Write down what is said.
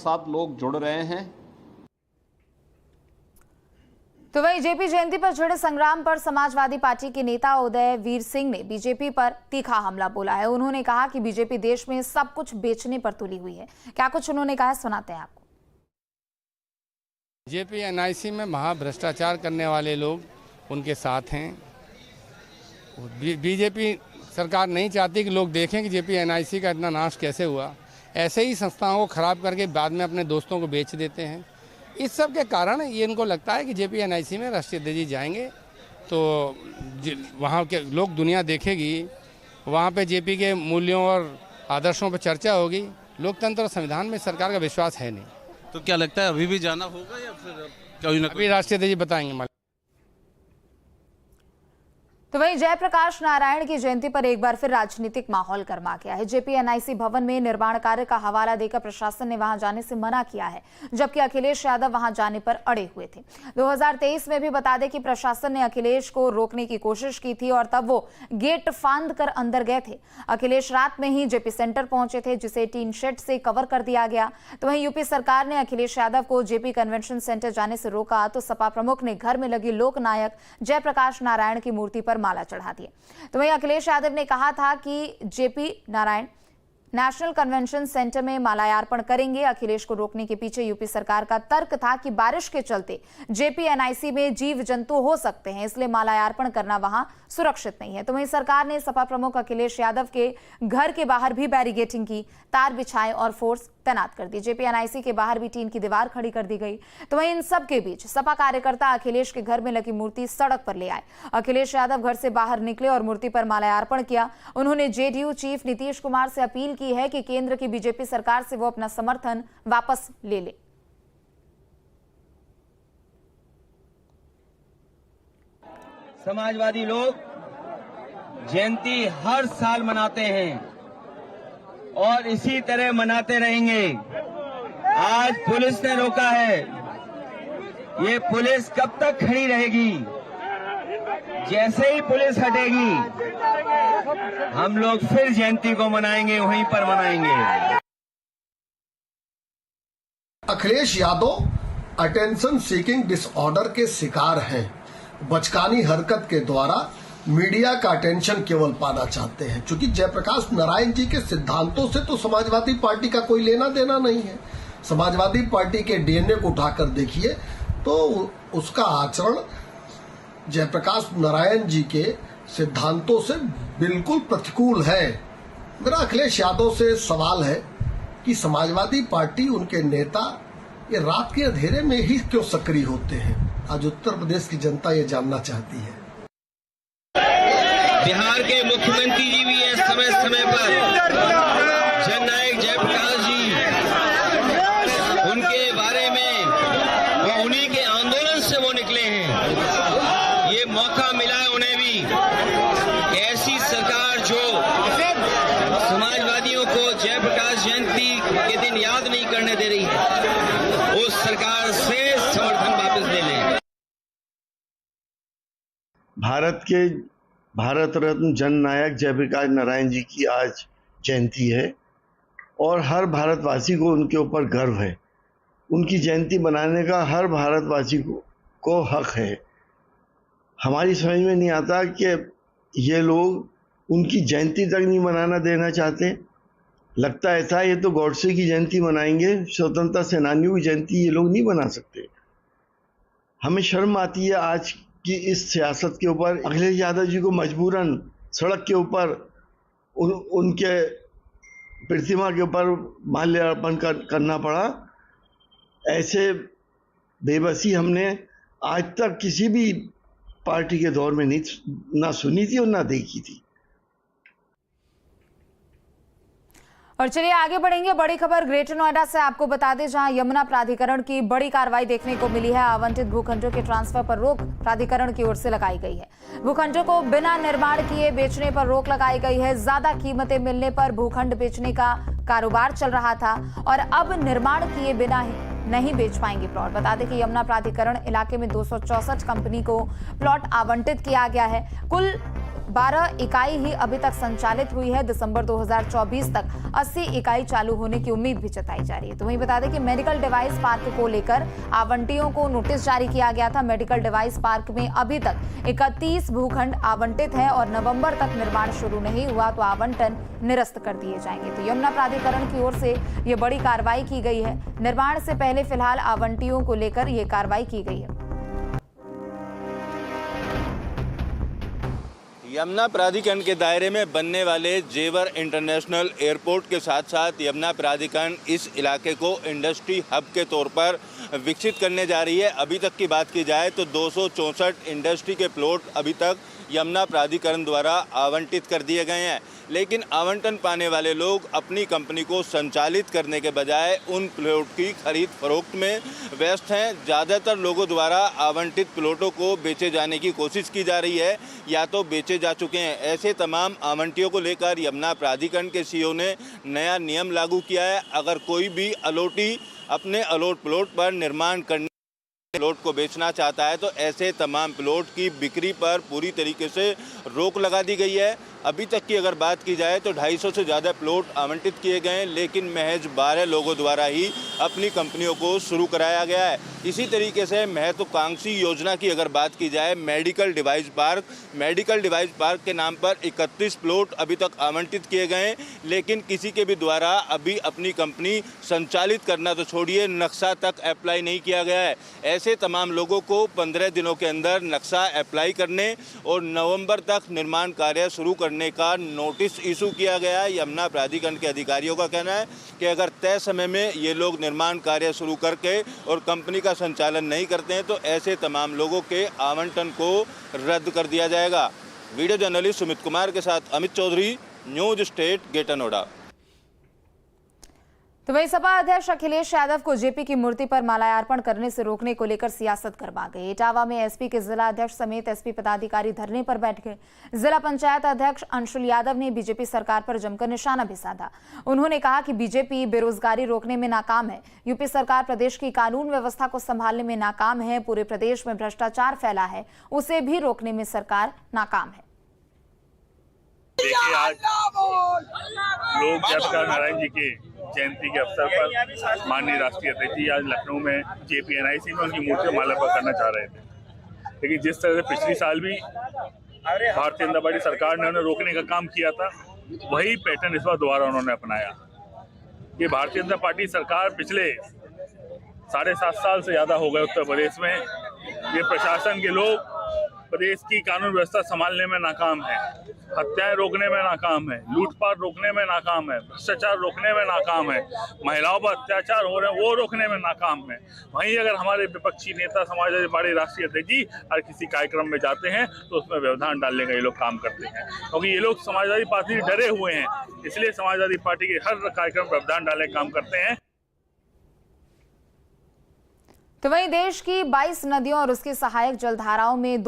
साथ लोग जुड़ रहे हैं। तो वहीं जेपी जयंती पर छिड़े संग्राम पर समाजवादी पार्टी के नेता उदय वीर सिंह ने बीजेपी पर तीखा हमला बोला है। उन्होंने कहा कि बीजेपी देश में सब कुछ बेचने पर तुली हुई है। क्या कुछ उन्होंने कहा, सुनाते हैं आपको। जेपी एनआईसी में महाभ्रष्टाचार करने वाले लोग उनके साथ हैं। बीजेपी सरकार नहीं चाहती कि लोग देखें कि जेपी एनआईसी का इतना नाश कैसे हुआ। ऐसे ही संस्थाओं को खराब करके बाद में अपने दोस्तों को बेच देते हैं। इस सब के कारण ये इनको लगता है कि जेपी एनआईसी में राष्ट्रीय अध्यक्ष जी जाएंगे तो वहाँ के लोग, दुनिया देखेगी, वहाँ पे जेपी के मूल्यों और आदर्शों पर चर्चा होगी। लोकतंत्र और संविधान में सरकार का विश्वास है नहीं। तो क्या लगता है अभी भी जाना होगा या फिर कभी ना अभी राष्ट्रीय अध्यक्ष जी बताएंगे। तो वहीं जयप्रकाश नारायण की जयंती पर एक बार फिर राजनीतिक माहौल गर्मा गया है। जेपी एनआईसी भवन में निर्माण कार्य का हवाला देकर प्रशासन ने वहां जाने से मना किया है, जबकि अखिलेश यादव वहां जाने पर अड़े हुए थे। 2023 में भी बता दें कि प्रशासन ने अखिलेश को रोकने की कोशिश की थी और तब वो गेट फांद कर अंदर गए थे। अखिलेश रात में ही जेपी सेंटर पहुंचे थे, जिसे टीन शेड से कवर कर दिया गया। तो वहीं यूपी सरकार ने अखिलेश यादव को जेपी कन्वेंशन सेंटर जाने से रोका तो सपा प्रमुख ने घर में लगी लोकनायक जयप्रकाश नारायण की मूर्ति पर माला चढ़ा दी। तो वहीं अखिलेश यादव ने कहा था कि JP Narayan national convention centre में माल्यार्पण करेंगे। अखिलेश को रोकने के पीछे यूपी सरकार का तर्क था कि बारिश के चलते जेपी एनआईसी में जीव जंतु हो सकते हैं, इसलिए माल्यार्पण करना वहां सुरक्षित नहीं है। तो वहीं सरकार ने सपा प्रमुख अखिलेश यादव के घर के बाहर भी बैरिकेडिंग की, तार बिछाए और फोर्स तैनात कर दी। जेपी एनआईसी के बाहर भी टीन की दीवार खड़ी कर दी गई। तो वहीं इन सब के बीच सपा कार्यकर्ता अखिलेश के घर में लगी मूर्ति सड़क पर ले आए। अखिलेश यादव घर से बाहर निकले और मूर्ति पर माल्यार्पण किया। उन्होंने जेडीयू चीफ नीतीश कुमार से अपील की है कि केंद्र की बीजेपी सरकार से वो अपना समर्थन वापस ले ले। समाजवादी लोग जयंती हर साल मनाते हैं और इसी तरह मनाते रहेंगे। आज पुलिस ने रोका है, ये पुलिस कब तक खड़ी रहेगी? जैसे ही पुलिस हटेगी हम लोग फिर जयंती को मनाएंगे, वहीं पर मनाएंगे। Akhilesh Yadav attention seeking disorder के शिकार हैं। बचकानी हरकत के द्वारा मीडिया का अटेंशन केवल पाना चाहते हैं। क्योंकि जयप्रकाश नारायण जी के सिद्धांतों से तो समाजवादी पार्टी का कोई लेना देना नहीं है। समाजवादी पार्टी के डीएनए को उठाकर देखिए तो उसका आचरण जयप्रकाश नारायण जी के सिद्धांतों से बिल्कुल प्रतिकूल है। मेरा अखिलेश यादव से सवाल है कि समाजवादी पार्टी, उनके नेता ये रात के अंधेरे में ही क्यों सक्रिय होते हैं? आज उत्तर प्रदेश की जनता ये जानना चाहती है। बिहार के मुख्यमंत्री जी भी है समय समय पर जननायक जयप्रकाश जी, उनके बारे में वो उन्हीं के आंदोलन से वो निकले हैं। ये मौका मिला है उन्हें भी। ऐसी सरकार जो समाजवादियों को जयप्रकाश जयंती के दिन याद नहीं करने दे रही है, उस सरकार से समर्थन वापस ले लें। भारत रत्न जननायक जयप्रकाश नारायण जी की आज जयंती है और हर भारतवासी को उनके ऊपर गर्व है। उनकी जयंती मनाने का हर भारतवासी को हक है। हमारी समझ में नहीं आता कि ये लोग उनकी जयंती तक नहीं मनाना देना चाहते। लगता है ऐसा ये तो गॉडसे की जयंती मनाएंगे, स्वतंत्रता सेनानियों की जयंती ये लोग नहीं मना सकते। हमें शर्म आती है आज कि इस सियासत के ऊपर अखिलेश यादव जी को मजबूरन सड़क के ऊपर उनके प्रतिमा के ऊपर माल्यार्पण करना पड़ा। ऐसे बेबसी हमने आज तक किसी भी पार्टी के दौर में ना सुनी थी और ना देखी थी। और चलिए आगे बढ़ेंगे। बड़ी खबर ग्रेटर नोएडा से आपको बता दें, जहां यमुना प्राधिकरण की बड़ी कार्रवाई देखने को मिली है। आवंटित भूखंडों के ट्रांसफर पर रोक प्राधिकरण की ओर से लगाई गई है। भूखंडों को बिना निर्माण किए बेचने पर रोक लगाई गई है। ज्यादा कीमतें मिलने पर भूखंड बेचने का कारोबार चल रहा था और अब निर्माण किए बिना ही नहीं बेच पाएंगे प्लॉट। बता दें कि यमुना प्राधिकरण इलाके में 264 कंपनी को प्लॉट आवंटित किया गया है। कुल 12 इकाई ही अभी तक संचालित हुई है। दिसंबर 2024 तक 80 इकाई चालू होने की उम्मीद भी जताई जा रही है। तो वहीं बता दें कि मेडिकल डिवाइस पार्क को लेकर आवंटियों को नोटिस जारी किया गया था। मेडिकल डिवाइस पार्क में अभी तक 31 भूखंड आवंटित है और नवंबर तक निर्माण शुरू नहीं हुआ तो आवंटन निरस्त कर दिए जाएंगे। तो यमुना प्राधिकरण की ओर से ये बड़ी कार्रवाई की गई है। निर्माण से पहले फिलहाल आवंटियों को लेकर ये कार्रवाई की गई है। यमुना प्राधिकरण के दायरे में बनने वाले जेवर इंटरनेशनल एयरपोर्ट के साथ साथ यमुना प्राधिकरण इस इलाके को इंडस्ट्री हब के तौर पर विकसित करने जा रही है। अभी तक की बात की जाए तो 264 इंडस्ट्री के प्लॉट अभी तक यमुना प्राधिकरण द्वारा आवंटित कर दिए गए हैं, लेकिन आवंटन पाने वाले लोग अपनी कंपनी को संचालित करने के बजाय उन प्लॉट की खरीद फरोख्त में व्यस्त हैं। ज़्यादातर लोगों द्वारा आवंटित प्लॉटों को बेचे जाने की कोशिश की जा रही है या तो बेचे जा चुके हैं। ऐसे तमाम आवंटियों को लेकर यमुना प्राधिकरण के सीईओ ने नया नियम लागू किया है। अगर कोई भी अलॉटी अपने अलॉट प्लॉट पर निर्माण करने प्लॉट को बेचना चाहता है तो ऐसे तमाम प्लॉट की बिक्री पर पूरी तरीके से रोक लगा दी गई है। अभी तक की अगर बात की जाए तो 250 से ज़्यादा प्लॉट आवंटित किए गए हैं, लेकिन महज 12 लोगों द्वारा ही अपनी कंपनियों को शुरू कराया गया है। इसी तरीके से महत्वाकांक्षी योजना की अगर बात की जाए मेडिकल डिवाइस पार्क के नाम पर 31 प्लॉट अभी तक आवंटित किए गए हैं, लेकिन किसी के भी द्वारा अभी अपनी कंपनी संचालित करना तो छोड़िए नक्शा तक अप्लाई नहीं किया गया है। ऐसे तमाम लोगों को 15 दिनों के अंदर नक्शा अप्लाई करने और नवंबर तक निर्माण कार्य शुरू करने का नोटिस इशू किया गया है। यमुना प्राधिकरण के अधिकारियों का कहना है कि अगर तय समय में ये लोग निर्माण कार्य शुरू करके और कंपनी का संचालन नहीं करते हैं तो ऐसे तमाम लोगों के आवंटन को रद्द कर दिया जाएगा। वीडियो जर्नलिस्ट सुमित कुमार के साथ Amit Chaudhary, News State, Greater Noida. तो वही सपा अध्यक्ष अखिलेश यादव को जेपी की मूर्ति पर माल्यार्पण करने से रोकने को लेकर सियासत गरमा गई। इटावा में एसपी के जिला अध्यक्ष समेत एसपी पदाधिकारी धरने पर बैठ गए। जिला पंचायत अध्यक्ष अंशुल यादव ने बीजेपी सरकार पर जमकर निशाना भी साधा। उन्होंने कहा कि बीजेपी बेरोजगारी रोकने में नाकाम है। यूपी सरकार प्रदेश की कानून व्यवस्था को संभालने में नाकाम है। पूरे प्रदेश में भ्रष्टाचार फैला है, उसे भी रोकने में सरकार नाकाम है। देखिए, आज लोग जयप्रकाश नारायण जी के जयंती के अवसर पर माननीय राष्ट्रीय अध्यक्ष जी आज लखनऊ में JPNIC में उनकी मूर्ति पर माल्यार्पण करना चाह रहे थे, लेकिन जिस तरह से पिछली साल भी भारतीय जनता पार्टी सरकार ने उन्हें रोकने का काम किया था, वही पैटर्न इस बार दोबारा उन्होंने अपनाया। ये भारतीय जनता पार्टी सरकार पिछले 7.5 साल से ज़्यादा हो गए उत्तर प्रदेश में। ये प्रशासन के लोग प्रदेश की कानून व्यवस्था संभालने में नाकाम है, हत्याएं रोकने में नाकाम है, लूटपाट रोकने में नाकाम है, भ्रष्टाचार रोकने में नाकाम है, महिलाओं पर अत्याचार हो रहे हैं वो रोकने में नाकाम है। वहीं अगर हमारे विपक्षी नेता समाजवादी पार्टी राष्ट्रीय अध्यक्ष जी हर किसी कार्यक्रम में जाते हैं तो उसमें व्यवधान डालने का ये लोग काम करते हैं, क्योंकि ये लोग समाजवादी पार्टी से डरे हुए हैं, इसलिए समाजवादी पार्टी के हर कार्यक्रम में व्यवधान डालने का काम करते हैं। तो वहीं देश की 22 नदियों और उसकी सहायक जलधाराओं में